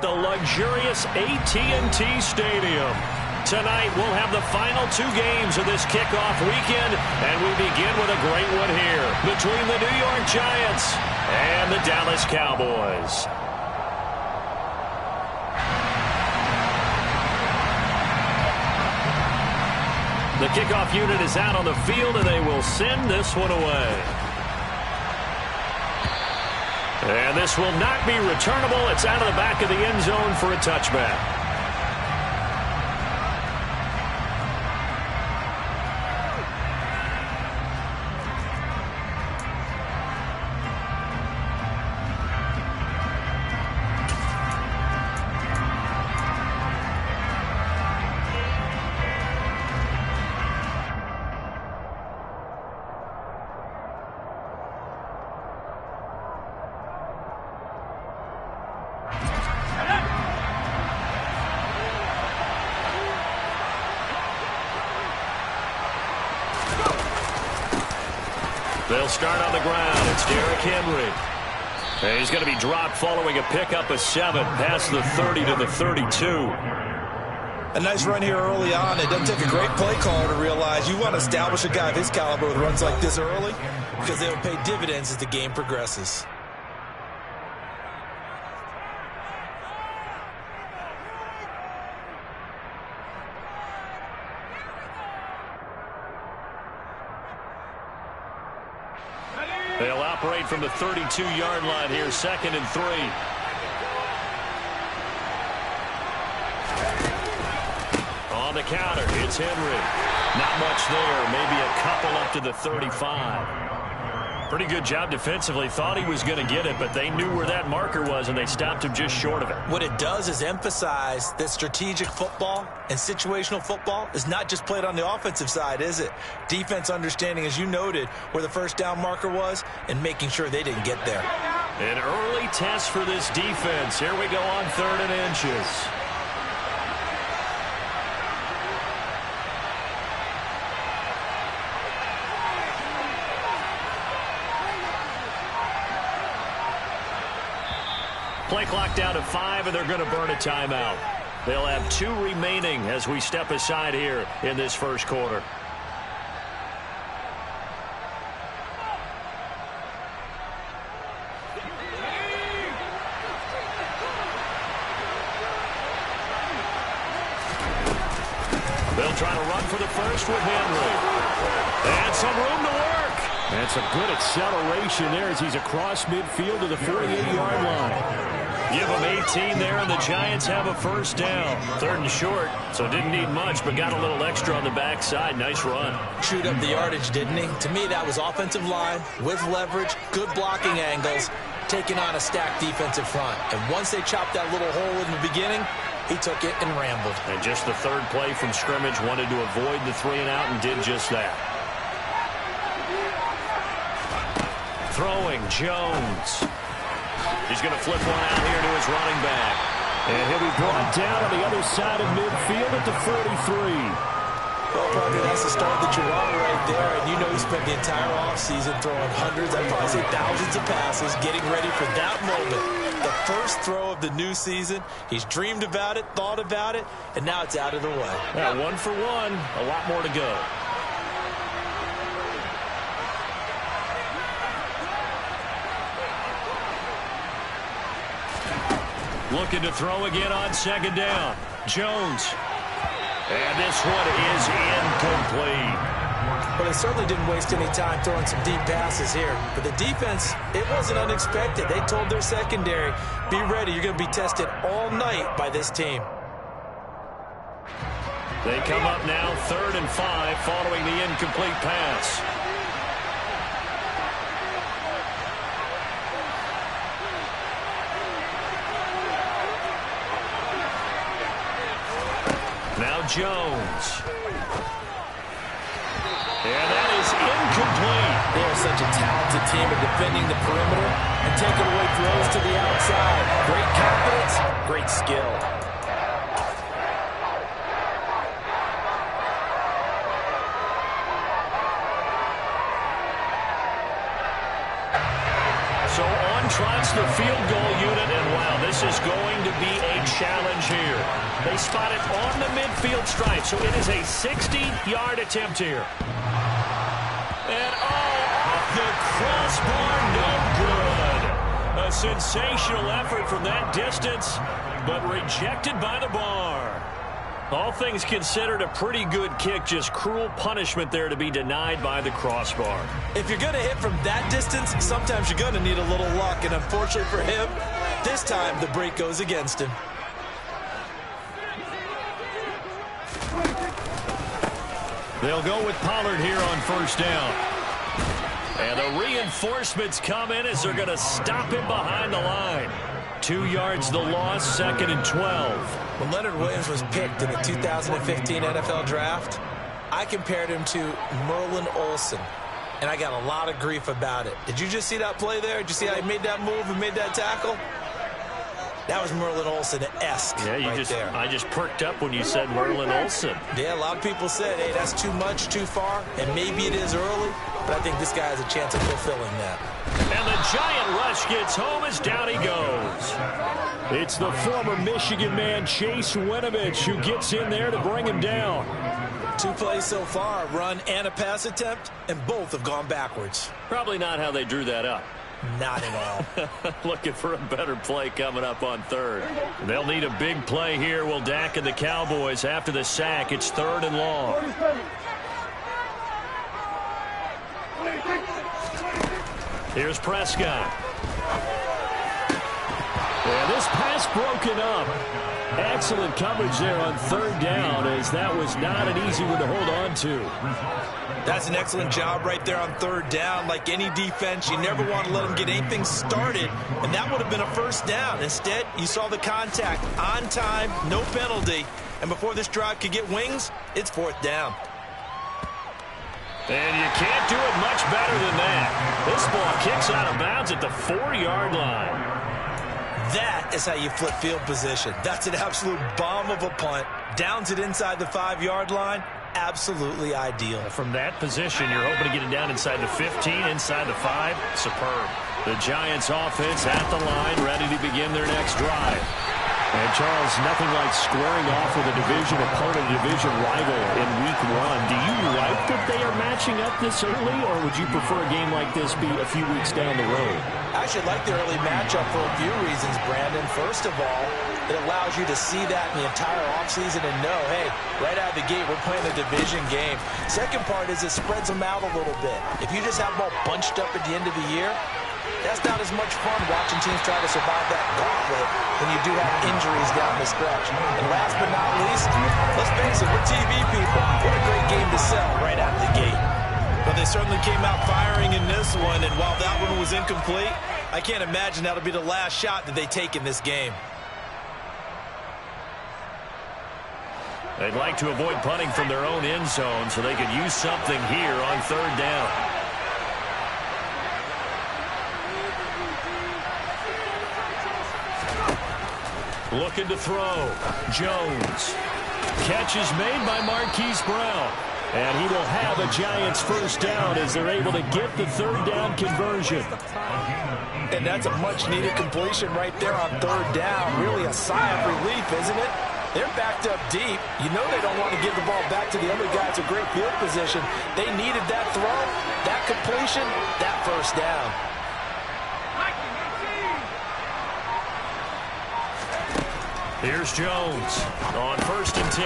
The luxurious AT&T Stadium. Tonight, we'll have the final two games of this kickoff weekend, and we begin with a great one here between the New York Giants and the Dallas Cowboys. The kickoff unit is out on the field, and they will send this one away. And this will not be returnable. It's out of the back of the end zone for a touchback. They'll start on the ground. It's Derrick Henry. And he's going to be dropped following a pickup of 7 past the 30 to the 32. A nice run here early on. It doesn't take a great play caller to realize you want to establish a guy of his caliber with runs like this early because they will pay dividends as the game progresses. They'll operate from the 32-yard line here, 2nd and 3. On the counter, it's Henry. Not much there, maybe a couple up to the 35. Pretty good job defensively. Thought he was going to get it, but they knew where that marker was, and they stopped him just short of it. What it does is emphasize that strategic football and situational football is not just played on the offensive side, is it? Defense understanding, as you noted, where the first down marker was and making sure they didn't get there. An early test for this defense. Here we go on 3rd and inches. Play clock down to 5, and they're going to burn a timeout. They'll have 2 remaining as we step aside here in this first quarter. They'll try to run for the first with Henry. And some room to work. And some good acceleration there as he's across midfield to the 48-yard line. Give them 18 there, and the Giants have a first down. 3rd and short, so didn't need much, but got a little extra on the backside. Nice run. Chewed up the yardage, didn't he? To me, that was offensive line with leverage, good blocking angles, taking on a stacked defensive front. And once they chopped that little hole in the beginning, he took it and rambled. And just the 3rd play from scrimmage, wanted to avoid the 3 and out and did just that. Throwing, Jones. He's going to flip one out here to his running back. And he'll be brought down on the other side of midfield at the 43. Well, Parker, that's the start that you're on right there. And you know he spent the entire offseason throwing hundreds, I'd probably say thousands of passes, getting ready for that moment. The first throw of the new season. He's dreamed about it, thought about it, and now it's out of the way. Yeah, 1 for 1. A lot more to go. Looking to throw again on 2nd down. Jones. And this one is incomplete. Well, they certainly didn't waste any time throwing some deep passes here. But the defense, it wasn't unexpected. They told their secondary, be ready. You're going to be tested all night by this team. They come up now 3rd and 5 following the incomplete pass. Now Jones. And that is incomplete. They are such a talented team at defending the perimeter and taking away throws to the outside. Great confidence, great skill. So on trots the field goal unit, and wow, this is going to be a challenge here. They spot it on the midfield stripe, so it is a 60-yard attempt here. And, off the crossbar, no good. A sensational effort from that distance, but rejected by the bar. All things considered, a pretty good kick, just cruel punishment there to be denied by the crossbar. If you're going to hit from that distance, sometimes you're going to need a little luck, and unfortunately for him, this time the break goes against him. They'll go with Pollard here on first down. And the reinforcements come in as they're going to stop him behind the line. 2 yards the loss, 2nd and 12. When Leonard Williams was picked in the 2015 NFL Draft, I compared him to Merlin Olsen, and I got a lot of grief about it. Did you just see that play there? Did you see how he made that move and made that tackle? That was Merlin Olsen-esque there. I just perked up when you said Merlin Olsen. Yeah, a lot of people said, hey, that's too much, too far, and maybe it is early, but I think this guy has a chance of fulfilling that. And the giant rush gets home as down he goes. It's the former Michigan man, Chase Winovich, who gets in there to bring him down. 2 plays so far, a run and a pass attempt, and both have gone backwards. Probably not how they drew that up. Not at all. Looking for a better play coming up on third. They'll need a big play here. Will Dak and the Cowboys after the sack. It's 3rd and long. Here's Prescott. And this pass broken up. Excellent coverage there on 3rd down, as that was not an easy one to hold on to. That's an excellent job right there on 3rd down. Like any defense, you never want to let them get anything started, and that would have been a first down. Instead, you saw the contact on time, no penalty, and before this drive could get wings, it's 4th down. And you can't do it much better than that. This ball kicks out of bounds at the 4-yard line. That is how you flip field position. That's an absolute bomb of a punt. Downs it inside the 5-yard line. Absolutely ideal. From that position, you're hoping to get it down inside the 15, inside the 5. Superb. The Giants offense at the line, ready to begin their next drive. And, Charles, nothing like squaring off with a division opponent, a division rival in Week 1. Do you like that they are matching up this early, or would you prefer a game like this be a few weeks down the road? I actually like the early matchup for a few reasons, Brandon. First of all, it allows you to see that in the entire offseason and know, hey, right out of the gate, we're playing a division game. Second part is it spreads them out a little bit. If you just have them all bunched up at the end of the year, that's not as much fun watching teams try to survive that gauntlet when you do have injuries down the stretch. And last but not least, let's face it, we're TV people. What a great game to sell right out of the gate. But they certainly came out firing in this one, and while that one was incomplete, I can't imagine that'll be the last shot that they take in this game. They'd like to avoid punting from their own end zone so they could use something here on 3rd down. Looking to throw. Jones. Catch is made by Marquise Brown. And he will have a Giants first down as they're able to get the 3rd down conversion. And that's a much-needed completion right there on 3rd down. Really a sigh of relief, isn't it? They're backed up deep. You know they don't want to give the ball back to the other guy. It's a great field position. They needed that throw, that completion, that first down. Here's Jones on 1st and 10.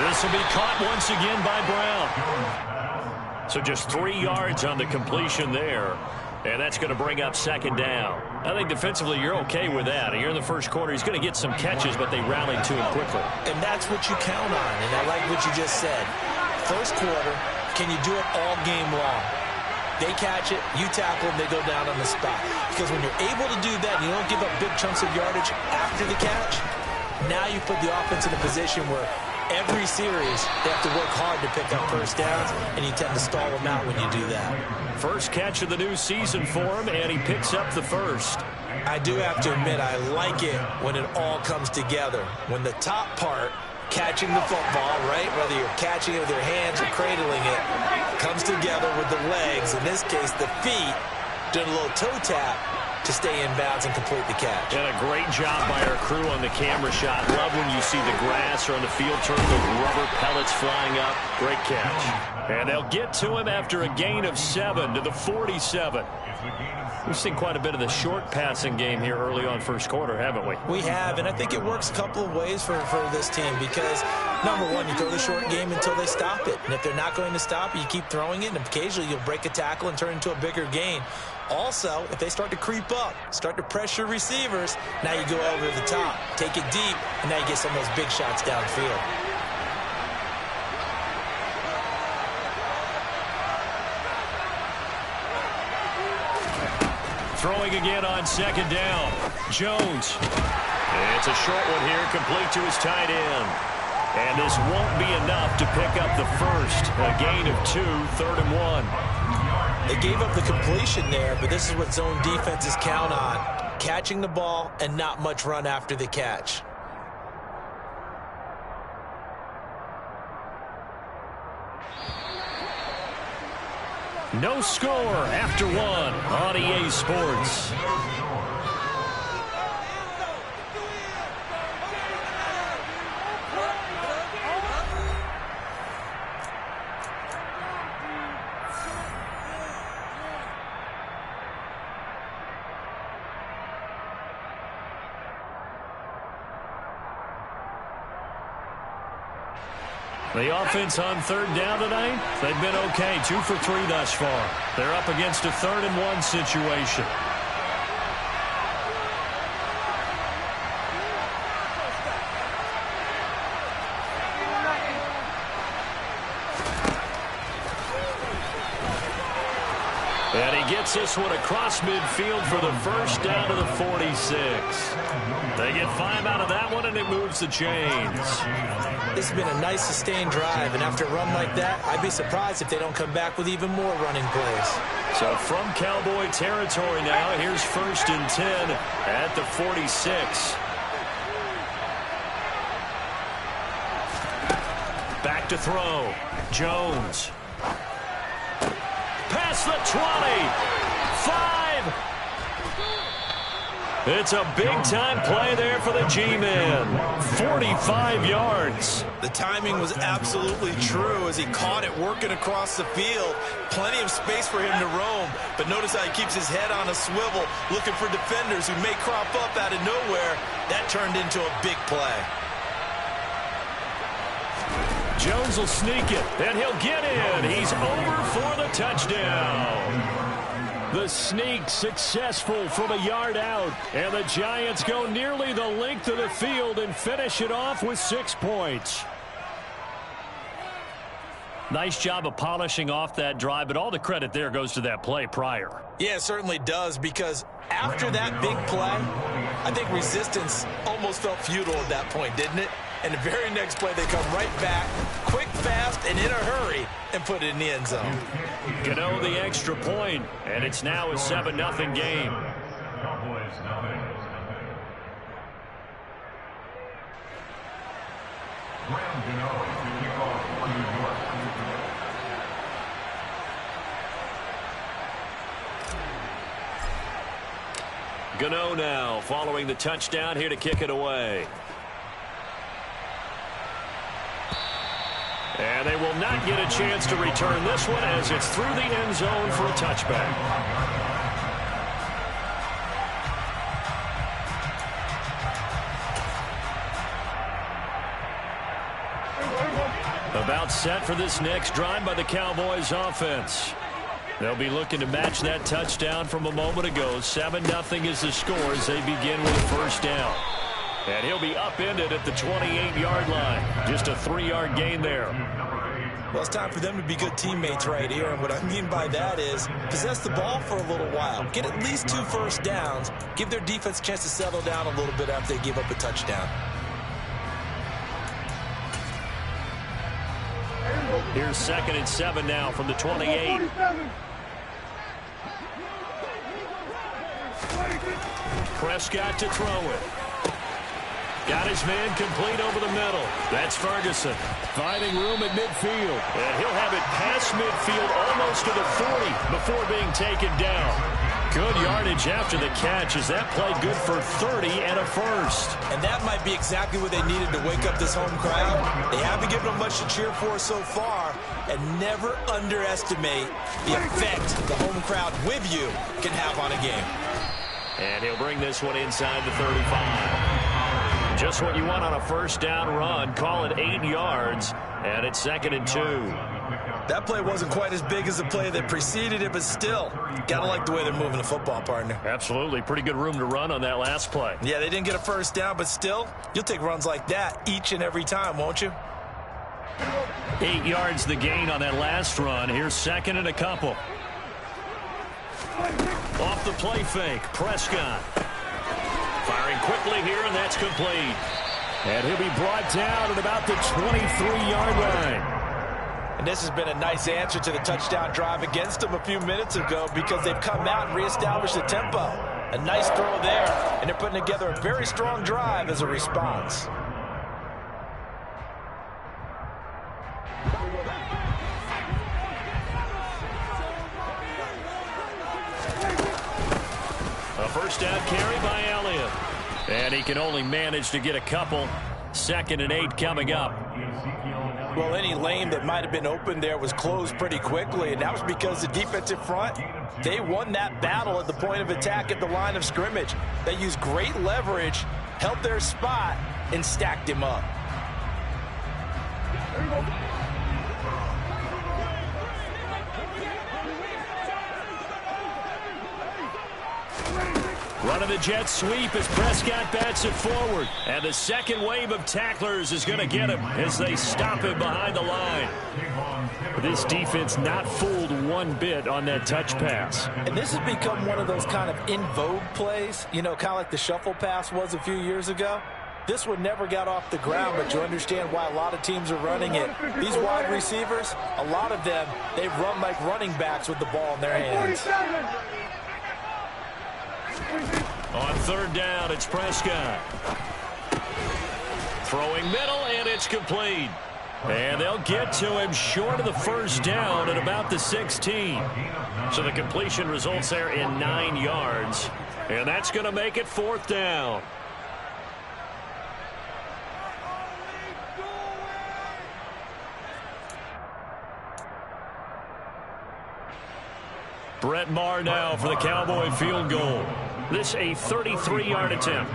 This will be caught once again by Brown. So just 3 yards on the completion there. And that's going to bring up 2nd down. I think defensively you're okay with that. Here in the first quarter, he's going to get some catches, but they rallied to him quickly. And that's what you count on, and I like what you just said. First quarter, can you do it all game long? They catch it, you tackle them, they go down on the spot. Because when you're able to do that, and you don't give up big chunks of yardage after the catch, now you put the offense in a position where every series they have to work hard to pick up first downs, and you tend to stall them out when you do that. First catch of the new season for him, and he picks up the first. I do have to admit, I like it when it all comes together. When the top part, catching the football, right, whether you're catching it with your hands or cradling it, comes together with the legs, in this case the feet, doing a little toe tap. to stay in bounds and complete the catch. And a great job by our crew on the camera shot. Love when you see the grass or on the field turn, those rubber pellets flying up. Great catch. And they'll get to him after a gain of 7 to the 47. We've seen quite a bit of the short passing game here early on first quarter, haven't we? We have, and I think it works a couple of ways for this team because, number one, you throw the short game until they stop it. And if they're not going to stop it, you keep throwing it, and occasionally you'll break a tackle and turn it into a bigger gain. Also, if they start to creep up, start to pressure receivers, now you go over the top, take it deep, and now you get some of those big shots downfield. Throwing again on second down. Jones. It's a short one here, complete to his tight end. And this won't be enough to pick up the first. A gain of 2, 3rd and 1. They gave up the completion there, but this is what zone defenses count on. Catching the ball and not much run after the catch. No score after 1 on EA Sports. The offense on 3rd down tonight, they've been okay. 2 for 3 thus far. They're up against a 3rd and 1 situation. And he gets this one across midfield for the first down to the 46. They get 5 out of that one, and it moves the chains. This has been a nice sustained drive, and after a run like that, I'd be surprised if they don't come back with even more running plays. So from Cowboy territory now, here's 1st and 10 at the 46. Back to throw. Jones. Past the 20. 5. It's a big-time play there for the G-Men. 45 yards. The timing was absolutely true as he caught it working across the field. Plenty of space for him to roam, but notice how he keeps his head on a swivel, looking for defenders who may crop up out of nowhere. That turned into a big play. Jones will sneak it, and he'll get in. He's over for the touchdown. The sneak successful from a yard out, and the Giants go nearly the length of the field and finish it off with 6 points. Nice job of polishing off that drive, but all the credit there goes to that play prior. Yeah, it certainly does, because after that big play, I think resistance almost felt futile at that point, didn't it? And the very next play, they come right back, quick, fast, and in a hurry, and put it in the end zone. Gano the extra point, and it's now a 7-0 game. Gano now following the touchdown here to kick it away. And they will not get a chance to return this one as it's through the end zone for a touchback. About set for this next drive by the Cowboys offense. They'll be looking to match that touchdown from a moment ago. 7-0 is the score as they begin with a first down. And he'll be upended at the 28-yard line. Just a 3-yard gain there. Well, it's time for them to be good teammates right here. And what I mean by that is possess the ball for a little while. Get at least 2 first downs. Give their defense a chance to settle down a little bit after they give up a touchdown. Here's 2nd and 7 now from the 28. Prescott to throw it. Got his man complete over the middle. That's Ferguson. Finding room at midfield. And he'll have it past midfield almost to the 40 before being taken down. Good yardage after the catch as that play good for 30 and a first. And that might be exactly what they needed to wake up this home crowd. They haven't given them much to cheer for so far, and never underestimate the effect the home crowd with you can have on a game. And he'll bring this one inside the 35. Just what you want on a first down run. Call it 8 yards, and it's 2nd and 2. That play wasn't quite as big as the play that preceded it, but still, gotta like the way they're moving the football, partner. Absolutely. Pretty good room to run on that last play. Yeah, they didn't get a first down, but still, you'll take runs like that each and every time, won't you? 8 yards the gain on that last run. Here's 2nd and a couple. Off the play fake, Prescott. Firing quickly here, and that's complete. And he'll be brought down at about the 23-yard line. And this has been a nice answer to the touchdown drive against them a few minutes ago because they've come out and reestablished the tempo. A nice throw there, and they're putting together a very strong drive as a response. A first down carry by Elliott. And he can only manage to get a couple. 2nd and 8 coming up. Well, any lane that might have been open there was closed pretty quickly, and that was because the defensive front, they won that battle at the point of attack at the line of scrimmage. They used great leverage, held their spot, and stacked him up. Running the jet sweep as Prescott bats it forward. And the second wave of tacklers is going to get him as they stop him behind the line. This defense not fooled one bit on that touch pass. And this has become one of those kind of in vogue plays, you know, kind of like the shuffle pass was a few years ago. This one never got off the ground, but you understand why a lot of teams are running it. These wide receivers, a lot of them, they run like running backs with the ball in their hands. On 3rd down, it's Prescott. Throwing middle, and it's complete. And they'll get to him short of the first down at about the 16. So the completion results there in 9 yards. And that's going to make it 4th down. Brett Maher now for the Cowboy field goal. This a 33-yard attempt.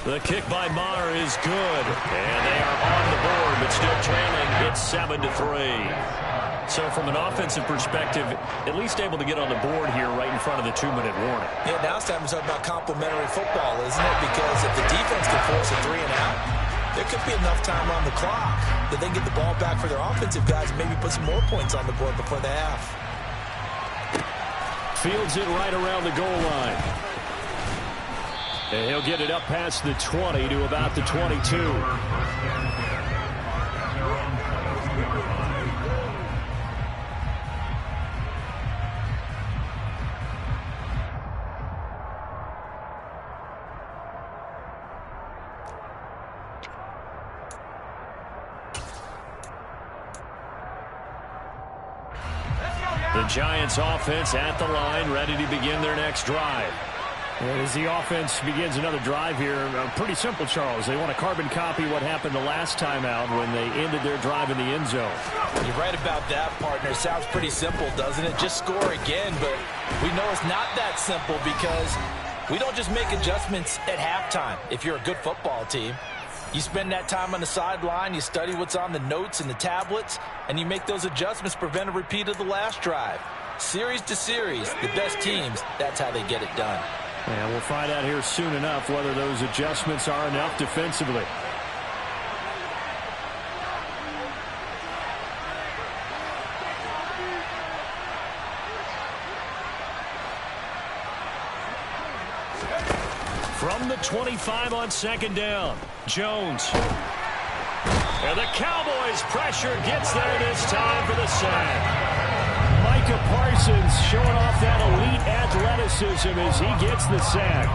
The kick by Maher is good. And they are on the board, but still trailing. It's 7-3. So from an offensive perspective, at least able to get on the board here right in front of the 2-minute warning. Yeah, now it's time to talk about complementary football, isn't it? Because if the defense can force a 3 and out, there could be enough time on the clock that they can get the ball back for their offensive guys and maybe put some more points on the board before the half. Fields it right around the goal line. And he'll get it up past the 20 to about the 22. The Giants offense at the line, ready to begin their next drive. And as the offense begins another drive here, pretty simple, Charles. They want to carbon copy what happened the last time out when they ended their drive in the end zone. You're right about that, partner. Sounds pretty simple, doesn't it? Just score again, but we know it's not that simple because we don't just make adjustments at halftime if you're a good football team. You spend that time on the sideline, you study what's on the notes and the tablets, and you make those adjustments to prevent a repeat of the last drive. Series to series, the best teams, that's how they get it done. And we'll find out here soon enough whether those adjustments are enough defensively. From the 25 on 2nd down, Jones. And the Cowboys' pressure gets there this time for the sack. Micah Parsons showing off that elite athleticism as he gets the sack.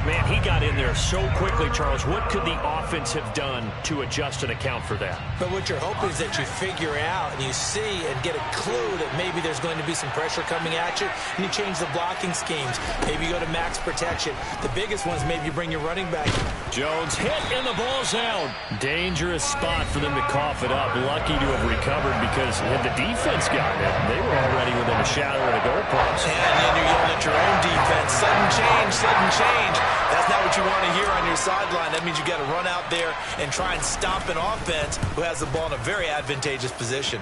Man, he got in there so quickly, Charles. What could the offense have done to adjust and account for that? But what you're hoping is that you figure out and you see and get a clue that maybe there's going to be some pressure coming at you, and you change the blocking schemes. Maybe you go to max protection. The biggest one is maybe you bring your running back. Jones hit, and the ball's out. Dangerous spot for them to cough it up. Lucky to have recovered because had the defense gotten it, they were already within a shadow of the goalpost. And then you're yelling at your own defense. Sudden change, sudden change. That's not what you want to hear on your sideline. That means you got to run out there and try and stop an offense who has the ball in a very advantageous position.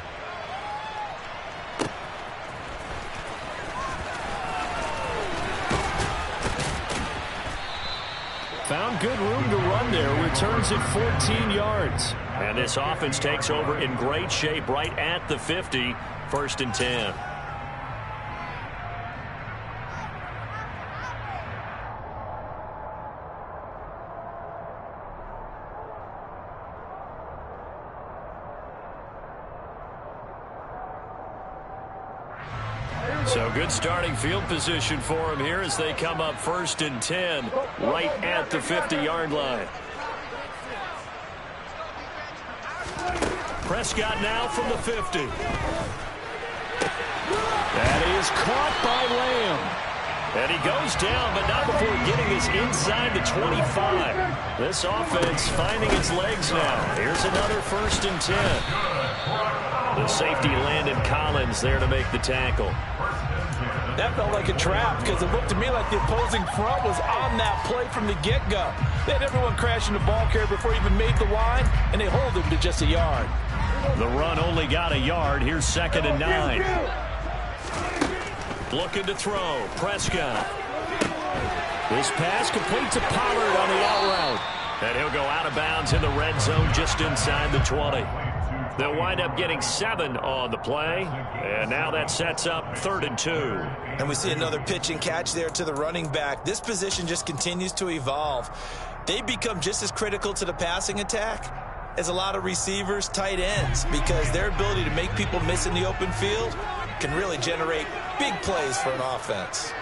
Found good room to run there. Returns it 14 yards. And this offense takes over in great shape right at the 50. 1st and 10. So good starting field position for him here as they come up 1st and 10 right at the 50-yard line. Prescott now from the 50. That is caught by Lamb. And he goes down, but not before getting this inside the 25. This offense finding its legs now. Here's another 1st and 10. The safety Landon Collins there to make the tackle. That felt like a trap because it looked to me like the opposing front was on that play from the get-go. They had everyone crashing the ball carrier before he even made the line, and they hold him to just a yard. The run only got a yard. Here's 2nd and 9. Looking to throw. Prescott. This pass complete to Pollard on the out route. And he'll go out of bounds in the red zone just inside the 20. They'll wind up getting 7 on the play. And now that sets up 3rd and 2. And we see another pitch and catch there to the running back. This position just continues to evolve. They become just as critical to the passing attack as a lot of receivers, tight ends, because their ability to make people miss in the open field can really generate big plays for an offense.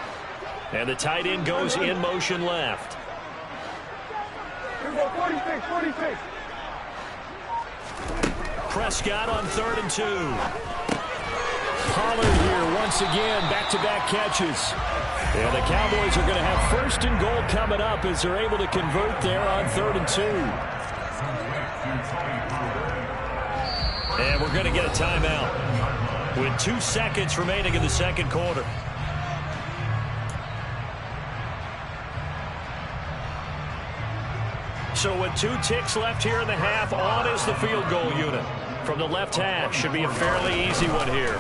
And the tight end goes in motion left. 46. Prescott on 3rd and 2. Pollard here once again, back-to-back catches. And the Cowboys are going to have 1st and goal coming up as they're able to convert there on 3rd and 2. And we're going to get a timeout with 2 seconds remaining in the 2nd quarter. So with 2 ticks left here in the half, on is the field goal unit. From the left hash, should be a fairly easy one here.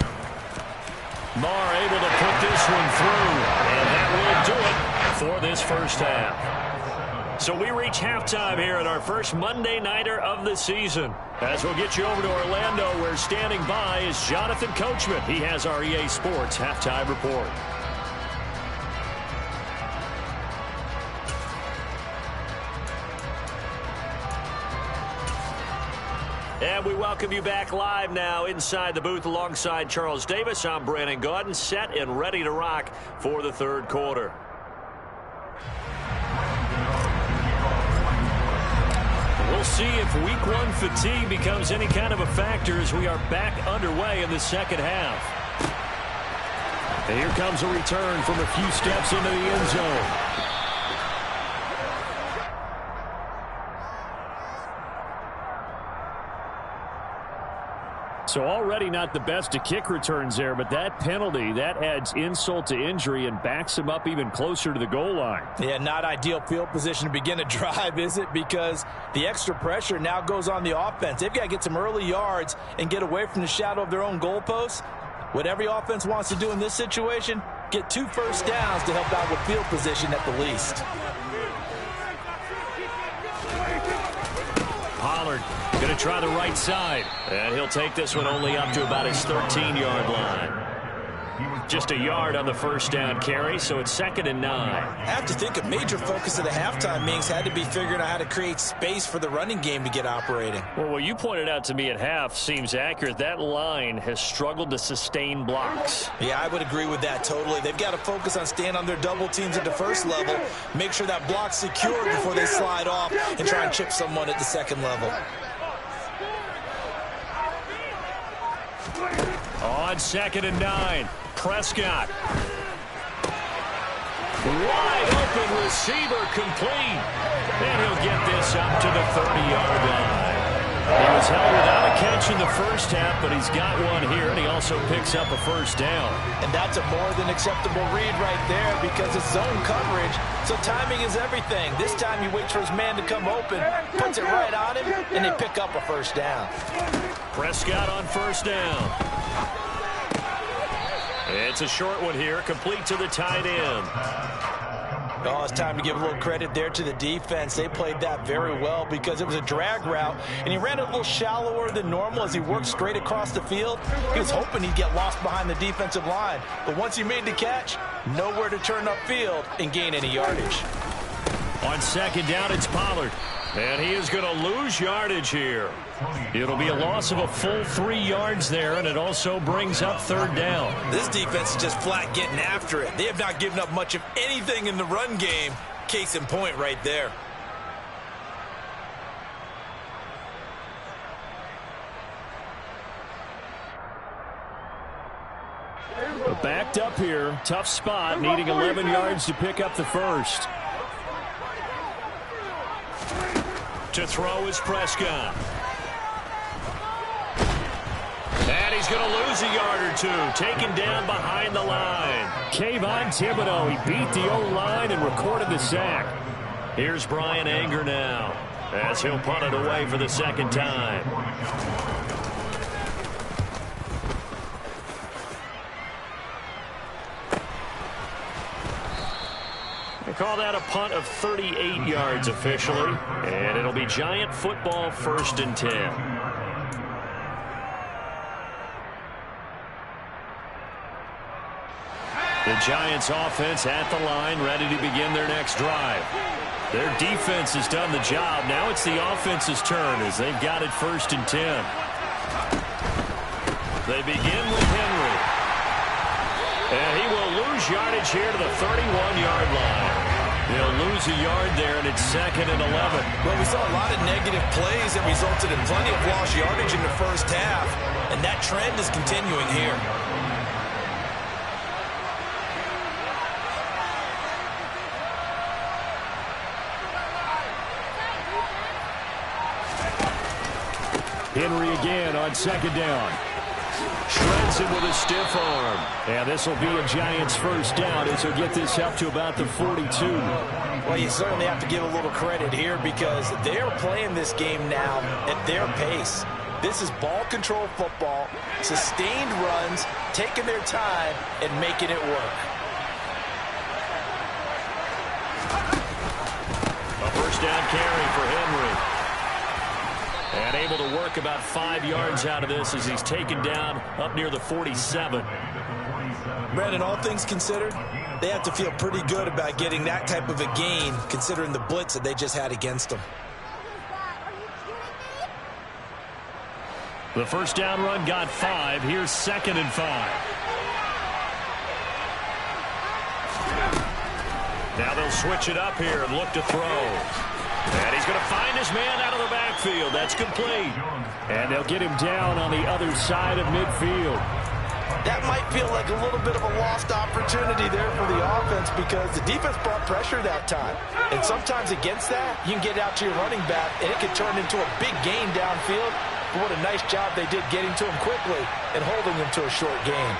Marr able to put this one through, and that will do it for this 1st half. So we reach halftime here at our first Monday Nighter of the season. As we'll get you over to Orlando, where standing by is Jonathan Coachman. He has our EA Sports halftime report. And we welcome you back live now inside the booth alongside Charles Davis. I'm Brandon Gaudin, set and ready to rock for the 3rd quarter. We'll see if week 1 fatigue becomes any kind of a factor as we are back underway in the 2nd half. And here comes a return from a few steps into the end zone. So already not the best to kick returns there, but that penalty, that adds insult to injury and backs him up even closer to the goal line. Yeah, not ideal field position to begin a drive, is it? Because the extra pressure now goes on the offense. They've got to get some early yards and get away from the shadow of their own goalposts. What every offense wants to do in this situation, get 2 first downs to help out with field position at the least. Pollard going to try the right side. And he'll take this one only up to about his 13-yard line. Just a yard on the first down carry, so it's 2nd and 9. I have to think a major focus of the halftime meetings had to be figuring out how to create space for the running game to get operating. Well, what you pointed out to me at half seems accurate. That line has struggled to sustain blocks. Yeah, I would agree with that totally. They've got to focus on staying on their double teams at the first level, make sure that block's secured before they slide off and try and chip someone at the second level. On 2nd and 9, Prescott. Wide open receiver complete. And he'll get this up to the 30-yard line. He was held without a catch in the first half, but he's got one here, and he also picks up a first down. And that's a more than acceptable read right there because it's zone coverage, so timing is everything. This time he waits for his man to come open, puts it right on him, and they pick up a first down. Prescott on first down. It's a short one here, complete to the tight end. Oh, it's time to give a little credit there to the defense. They played that very well because it was a drag route, and he ran a little shallower than normal as he worked straight across the field. He was hoping he'd get lost behind the defensive line, but once he made the catch, nowhere to turn upfield and gain any yardage. On 2nd down, it's Pollard, and he is going to lose yardage here. It'll be a loss of a full 3 yards there, and it also brings up 3rd down. This defense is just flat getting after it. They have not given up much of anything in the run game. Case in point right there. Backed up here, tough spot, needing 11 yards to pick up the first. To throw is Prescott. And he's going to lose a yard or two, taken down behind the line. Kayvon Thibodeau, he beat the O-line and recorded the sack. Here's Brian Anger now, as he'll punt it away for the 2nd time. They call that a punt of 38 yards officially, and it'll be Giant football 1st and 10. The Giants offense at the line, ready to begin their next drive. Their defense has done the job. Now it's the offense's turn as they've got it 1st and 10. They begin with Henry. And he will lose yardage here to the 31-yard line. They'll lose a yard there, and it's 2nd and 11. Well, we saw a lot of negative plays that resulted in plenty of lost yardage in the first half, and that trend is continuing here. Henry again on 2nd down. Shreds him with a stiff arm. And this will be a Giants first down as he'll get this up to about the 42. Well, you certainly have to give a little credit here because they're playing this game now at their pace. This is ball control football, sustained runs, taking their time and making it work. A first down carry for Henry. And able to work about 5 yards out of this as he's taken down up near the 47. Brandon, all things considered, they have to feel pretty good about getting that type of a gain considering the blitz that they just had against them. The first down run got 5. Here's 2nd and 5. Now they'll switch it up here and look to throw. And he's going to find his man out of the backfield. That's complete. And they'll get him down on the other side of midfield. That might feel like a little bit of a lost opportunity there for the offense because the defense brought pressure that time. And sometimes against that, you can get out to your running back, and it can turn into a big gain downfield. But what a nice job they did getting to him quickly and holding him to a short gain.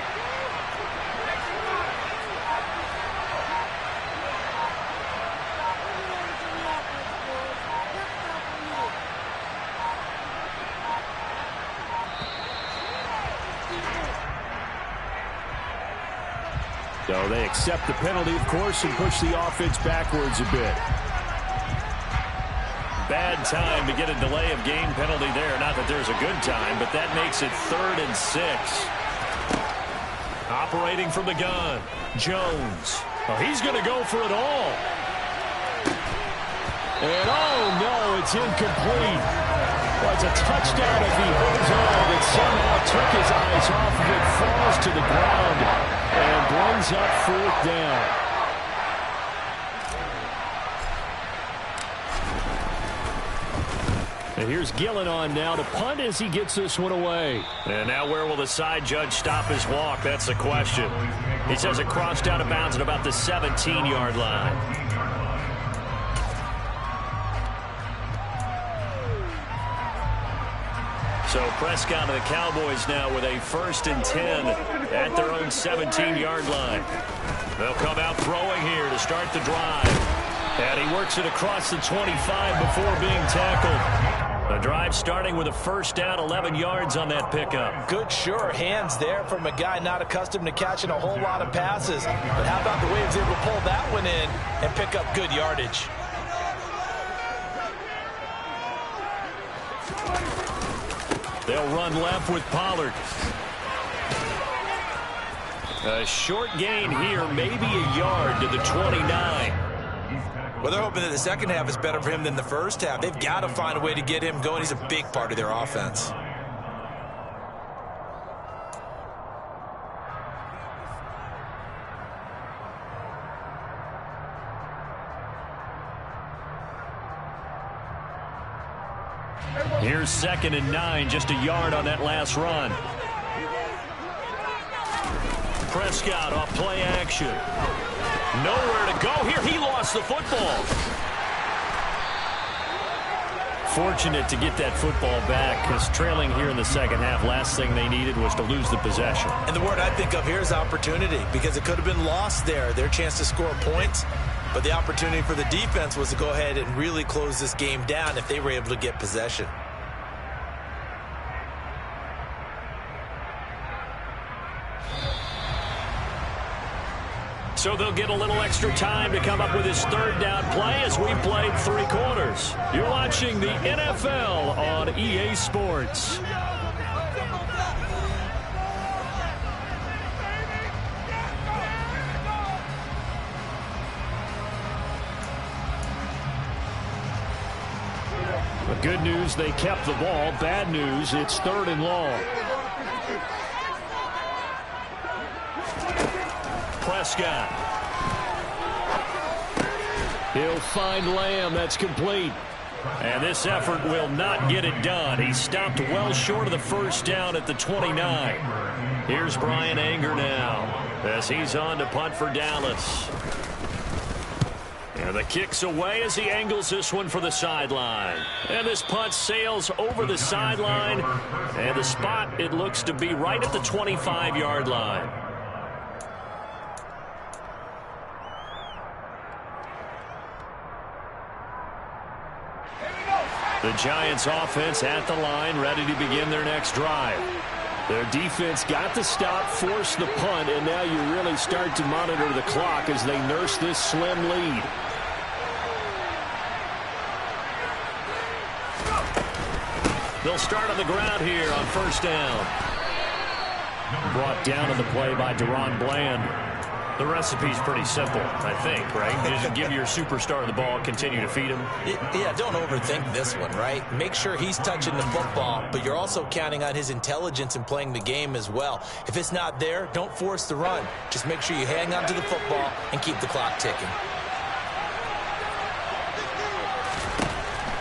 So they accept the penalty, of course, and push the offense backwards a bit. Bad time to get a delay of game penalty there. Not that there's a good time, but that makes it 3rd and 6. Operating from the gun, Jones. Oh, he's going to go for it all. And oh no, it's incomplete. Well, it's a touchdown if he holds on, but somehow took his eyes off of it, falls to the ground, and brings up 4th down. And here's Gillen on now to punt as he gets this one away. And now where will the side judge stop his walk? That's the question. He says it crossed out of bounds at about the 17-yard line. So Prescott and the Cowboys now with a 1st and 10 at their own 17-yard line. They'll come out throwing here to start the drive. And he works it across the 25 before being tackled. The drive starting with a 1st down, 11 yards on that pickup. Good sure hands there from a guy not accustomed to catching a whole lot of passes. But how about the way he was able to pull that one in and pick up good yardage? They'll run left with Pollard. A short gain here, maybe a yard to the 29. Well, they're hoping that the second half is better for him than the first half. They've got to find a way to get him going. He's a big part of their offense. Here's 2nd and 9, just a yard on that last run. Prescott off play action. Nowhere to go here. He lost the football. Fortunate to get that football back because trailing here in the second half, last thing they needed was to lose the possession. And the word I think of here is opportunity because it could have been lost there. Their chance to score points. But the opportunity for the defense was to go ahead and really close this game down if they were able to get possession. So they'll get a little extra time to come up with his 3rd down play as we played 3 quarters. You're watching the NFL on EA Sports. The good news, they kept the ball. Bad news, it's 3rd and long. Prescott. He'll find Lamb. That's complete. And this effort will not get it done. He stopped well short of the 1st down at the 29. Here's Brian Anger now as he's on to punt for Dallas. And the kick's away as he angles this one for the sideline. And this punt sails over the sideline. And the spot, it looks to be right at the 25-yard line. The Giants offense at the line, ready to begin their next drive. Their defense got the stop, forced the punt, and now you really start to monitor the clock as they nurse this slim lead. They'll start on the ground here on 1st down. Brought down on the play by Deron Bland. The recipe's pretty simple, I think, right? You just give your superstar the ball, continue to feed him. Yeah, don't overthink this one, right? Make sure he's touching the football, but you're also counting on his intelligence in playing the game as well. If it's not there, don't force the run. Just make sure you hang on to the football and keep the clock ticking.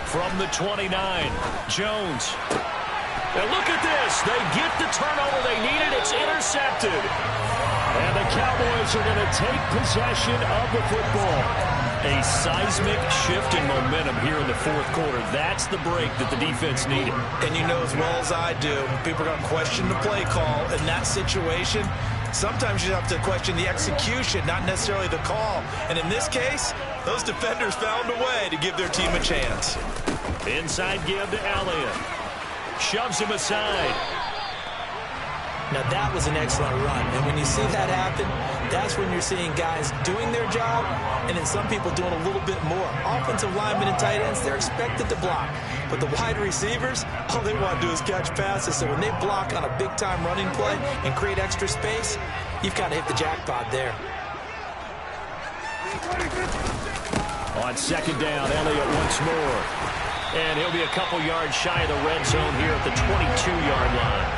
From the 29, Jones. And look at this. They get the turnover they needed. It's intercepted. And the Cowboys are going to take possession of the football. A seismic shift in momentum here in the 4th quarter. That's the break that the defense needed. And you know as well as I do, people are going to question the play call in that situation. Sometimes you have to question the execution, not necessarily the call. And in this case, those defenders found a way to give their team a chance. Inside give to Elliott. Shoves him aside. Now, that was an excellent run. And when you see that happen, that's when you're seeing guys doing their job and then some people doing a little bit more. Offensive linemen and tight ends, they're expected to block. But the wide receivers, all they want to do is catch passes. So when they block on a big-time running play and create extra space, You've got to hit the jackpot there. On second down, Elliott once more. And he'll be a couple yards shy of the red zone here at the 22-yard line.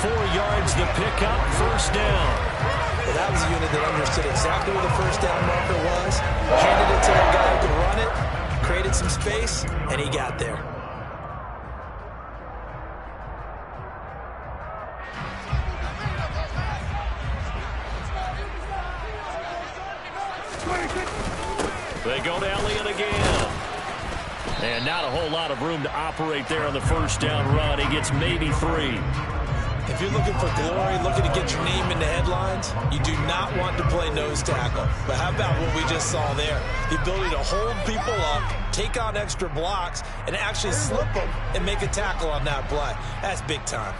4 yards the pickup, first down. Well, that was a unit that understood exactly where the first down marker was, handed it to their guy who could run it, created some space, and he got there. They go to Elliott again. And not a whole lot of room to operate there on the first down run. He gets maybe 3. If you're looking for glory, looking to get your name in the headlines, you do not want to play nose tackle. But how about what we just saw there? The ability to hold people up, take on extra blocks, and actually slip them and make a tackle on that play. That's big time.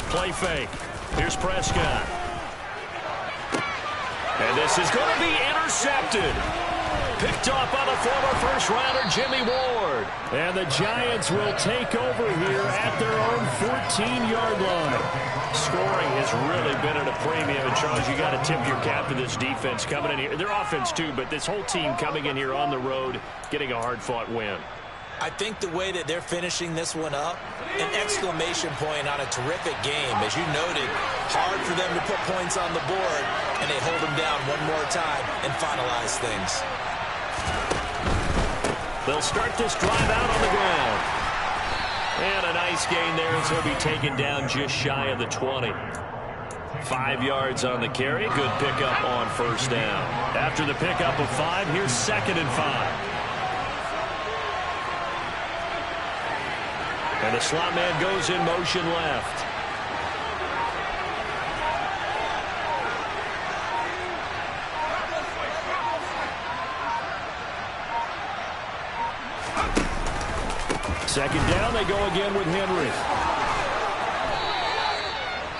Play fake. Here's Prescott. And this is going to be intercepted. Picked off by the former first-rounder Jimmy Ward. And the Giants will take over here at their own 14-yard line. Scoring has really been at a premium. And, Charles, you got to tip your cap to this defense coming in here. Their offense, too, but this whole team coming in here on the road, getting a hard-fought win. I think the way that they're finishing this one up, an exclamation point on a terrific game. As you noted, hard for them to put points on the board, and they hold them down one more time and finalize things. They'll start this drive out on the ground. And a nice gain there as he'll be taken down just shy of the 20. 5 yards on the carry. Good pickup on first down. After the pickup of 5, here's 2nd and 5. And the slot man goes in motion left. Second down, they go again with Henry.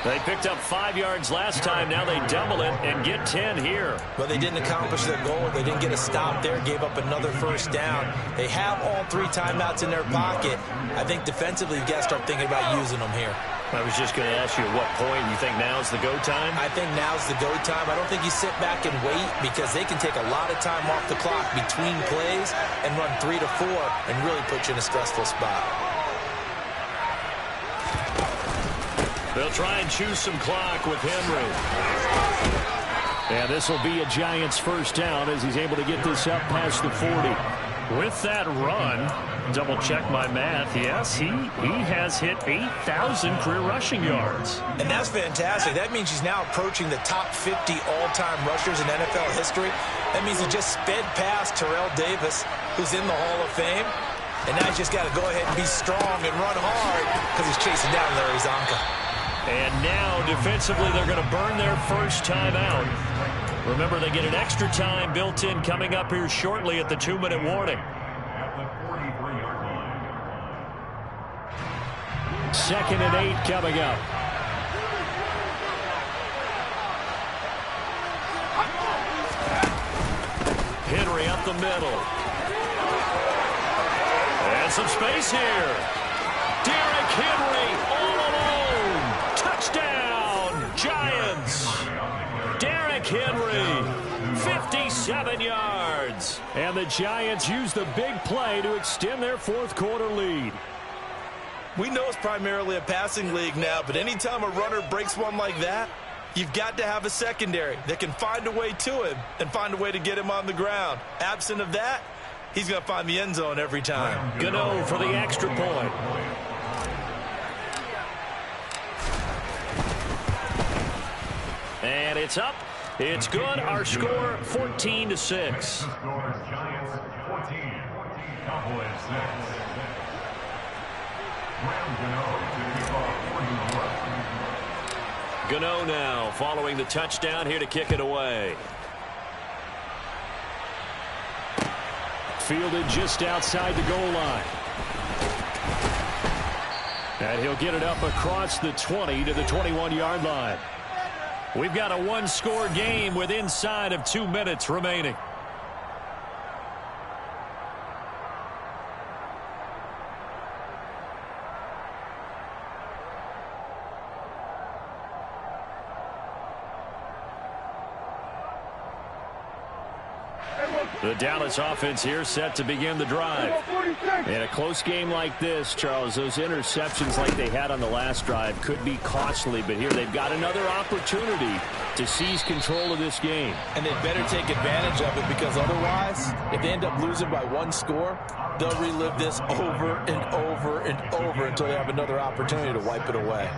They picked up 5 yards last time. Now they double it and get 10 here. But they didn't accomplish their goal. They didn't get a stop there, gave up another first down. They have all 3 timeouts in their pocket. I think defensively, you've got to start thinking about using them here. I was just going to ask you at what point you think now's the go time? I think now's the go time. I don't think you sit back and wait because they can take a lot of time off the clock between plays and run 3 to 4 and really put you in a stressful spot. They'll try and choose some clock with Henry. And this will be a Giants first down as he's able to get this up past the 40. With that run, double check my math, yes, he has hit 8,000 career rushing yards. And that's fantastic. That means he's now approaching the top 50 all-time rushers in NFL history. That means he just sped past Terrell Davis, who's in the Hall of Fame. And now he's just got to go ahead and be strong and run hard because he's chasing down Larry Zonka. And now, defensively, they're going to burn their first time out. Remember, they get an extra time built in coming up here shortly at the 2-minute warning. 2nd and 8 coming up. Henry up the middle. And some space here. Derrick Henry all alone. Touchdown, Giants. Derrick Henry, 57 yards. And the Giants use the big play to extend their fourth-quarter lead. We know it's primarily a passing league now, but anytime a runner breaks one like that, you've got to have a secondary that can find a way to him and find a way to get him on the ground. Absent of that, he's going to find the end zone every time. Gano for the extra point. And it's up. It's good. Our score, 14-6. Giants 14, Cowboys 6. Gano now following the touchdown here to kick it away. Fielded just outside the goal line. And he'll get it up across the 20 to the 21-yard line. We've got a one-score game with inside of 2 minutes remaining. The Dallas offense here set to begin the drive. In a close game like this, Charles, those interceptions like they had on the last drive could be costly, but here they've got another opportunity to seize control of this game. And they better take advantage of it, because otherwise, if they end up losing by one score, they'll relive this over and over and over until they have another opportunity to wipe it away.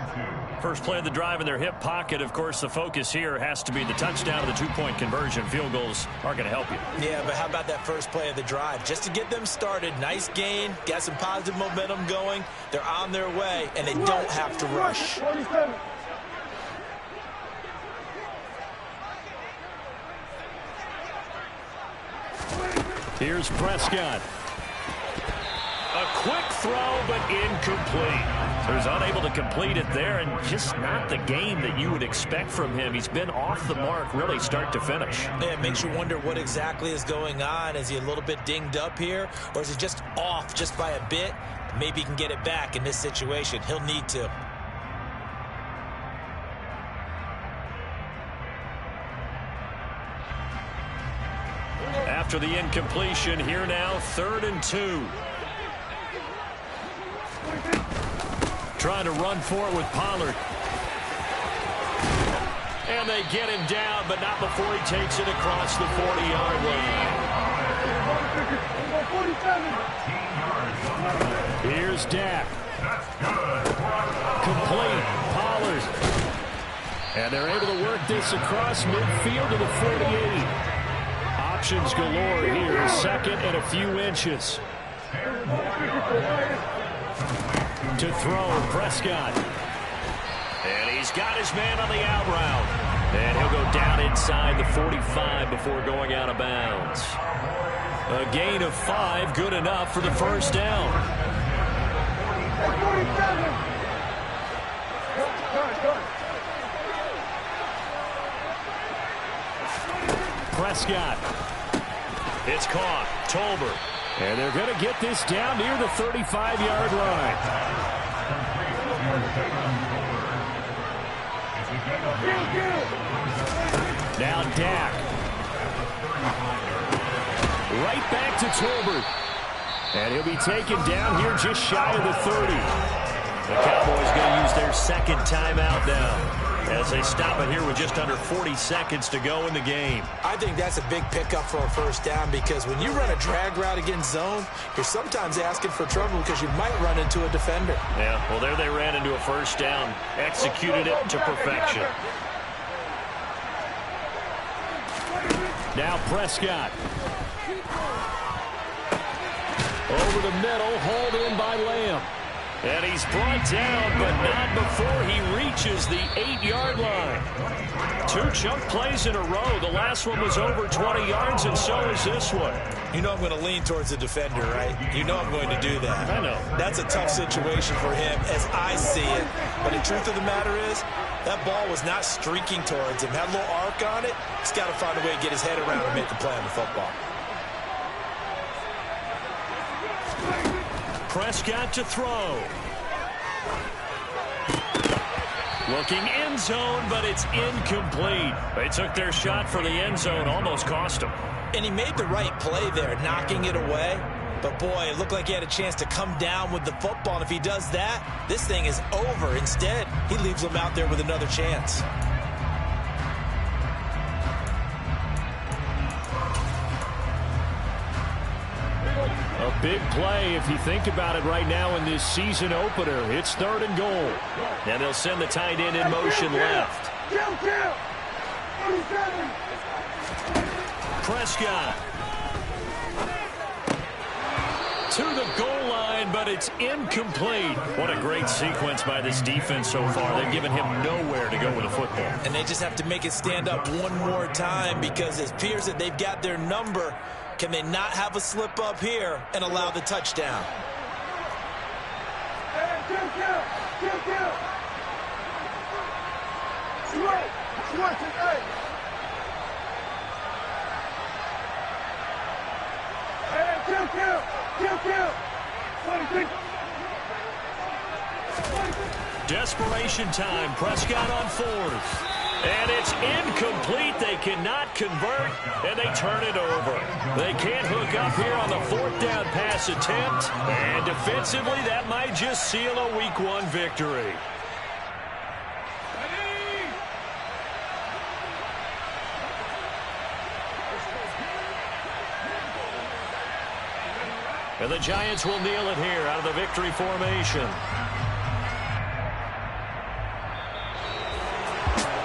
First play of the drive in their hip pocket. Of course, the focus here has to be the touchdown of the two-point conversion. Field goals aren't going to help you. Yeah, but how about that first play of the drive? Just to get them started, nice gain, got some positive momentum going. They're on their way, and they don't have to rush. Here's Prescott. A quick throw, but incomplete. So he's unable to complete it there, and just not the game that you would expect from him. He's been off the mark, really, start to finish. Yeah, it makes you wonder what exactly is going on. Is he a little bit dinged up here, or is he just off just by a bit? Maybe he can get it back in this situation. He'll need to. After the incompletion, here now, 3rd and 2. Trying to run for it with Pollard. And they get him down, but not before he takes it across the 40-yard line. Here's Dak. Complete. Pollard. And they're able to work this across midfield to the 48. Options galore here. 2nd and a few inches. To throw, Prescott. And he's got his man on the out route. And he'll go down inside the 45 before going out of bounds. A gain of 5, good enough for the first down. Prescott. It's caught. Tolbert. And they're going to get this down near the 35-yard line. Now Dak. Right back to Tolbert. And he'll be taken down here just shy of the 30. The Cowboys going to use their 2nd timeout now, as they stop it here with just under 40 seconds to go in the game. I think that's a big pickup for a first down, because when you run a drag route against zone, you're sometimes asking for trouble because you might run into a defender. Yeah, well, there they ran into a first down, executed it to perfection. Now Prescott. Over the middle, hauled in by Lamb. And he's brought down, but not before he reaches the 8-yard line. 2 chunk plays in a row. The last one was over 20 yards, and so is this one. You know I'm going to lean towards the defender, right? You know I'm going to do that. I know. That's a tough situation for him as I see it. But the truth of the matter is, that ball was not streaking towards him. Had a little arc on it. He's got to find a way to get his head around and make the play on the football. Prescott to throw. Looking end zone, but it's incomplete. They took their shot for the end zone, almost cost him. And he made the right play there, knocking it away. But, boy, it looked like he had a chance to come down with the football. And if he does that, this thing is over. Instead, he leaves him out there with another chance. A big play if you think about it right now in this season opener. It's 3rd and goal. And they'll send the tight end in motion left. Prescott. To the goal line, but it's incomplete. What a great sequence by this defense so far. They've given him nowhere to go with the football. And they just have to make it stand up one more time, because it appears that they've got their number. Can they not have a slip up here and allow the touchdown? Desperation time. Prescott on 4th. And it's incomplete. They cannot convert, and they turn it over. They can't hook up here on the fourth down pass attempt. And defensively, that might just seal a Week 1 victory. And the Giants will kneel it here out of the victory formation.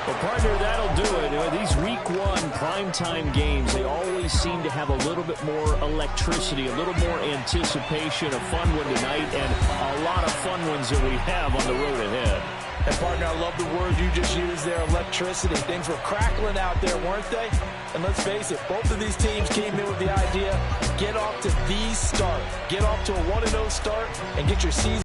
Well, partner, that'll do it. These Week 1 primetime games, they always seem to have a little bit more electricity, a little more anticipation. A fun one tonight, and a lot of fun ones that we have on the road ahead. And, partner, I love the word you just used there, electricity. Things were crackling out there, weren't they? And let's face it, both of these teams came in with the idea, get off to the start. Get off to a 1-0 start and get your season